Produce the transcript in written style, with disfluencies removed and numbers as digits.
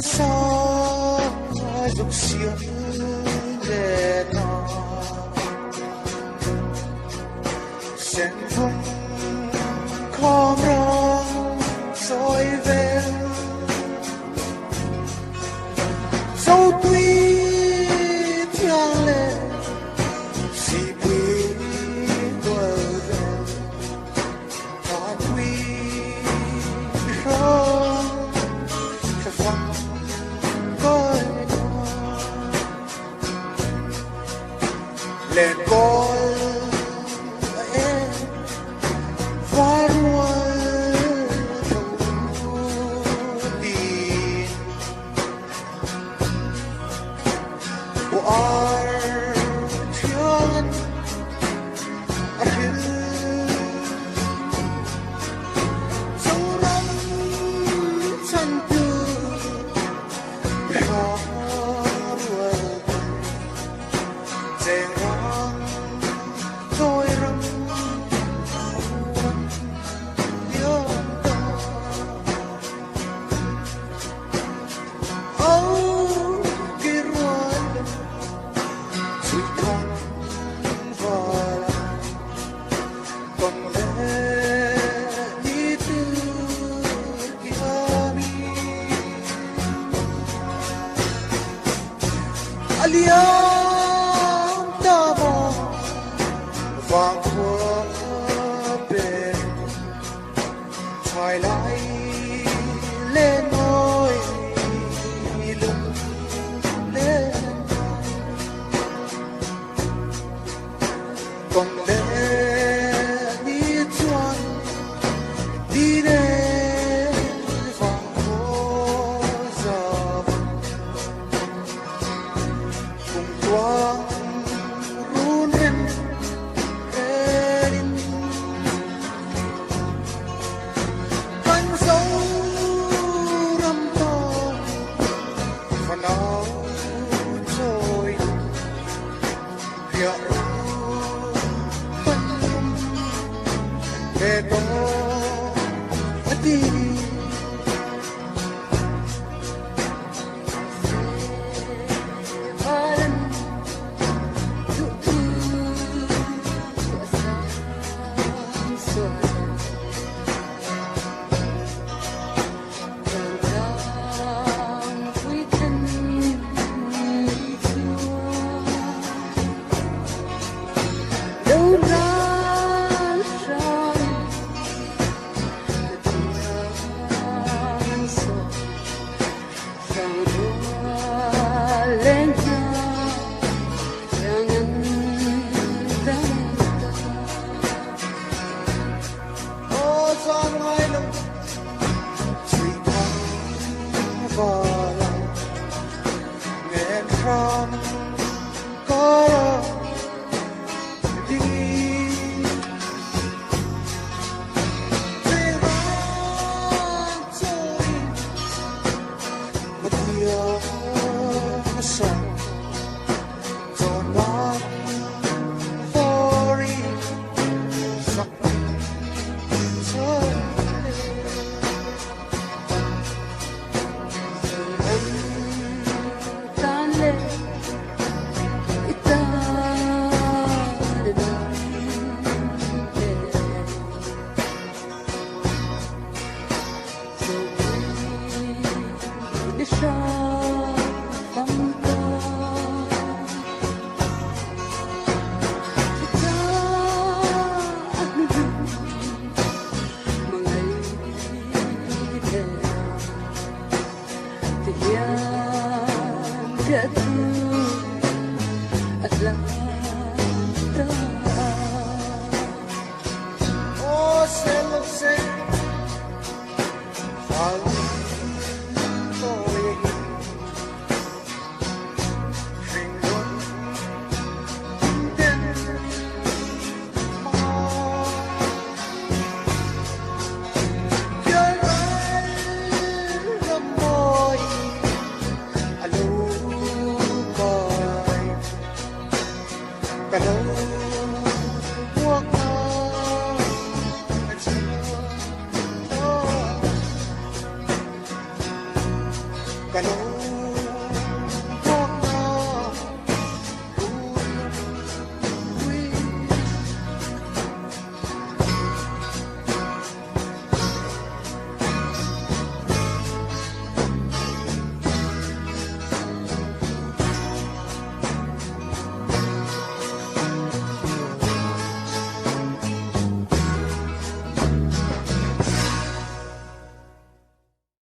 sao dục xiêm để nó sen vung không ra soi về sâu tuy thiang lệ si quý tuổi về ta quý không phải phăng coi lên coi em và ruồi thâu đi của ai thiên thiên dấu năm chân tư khó ruồi dèn hoang tôi răng nhớ ta âu kia ruồi suy thoáng vào lòng còn lẽ đi từ kia mi aliam ta bỏ vàng qua bên thoại lại lên môi lưng lên còn lẽ đi chuan đi đến vàng phố giờ cùng quang run rên đến cánh sâu râm to phần áo trôi rượu phân về to đi Hello.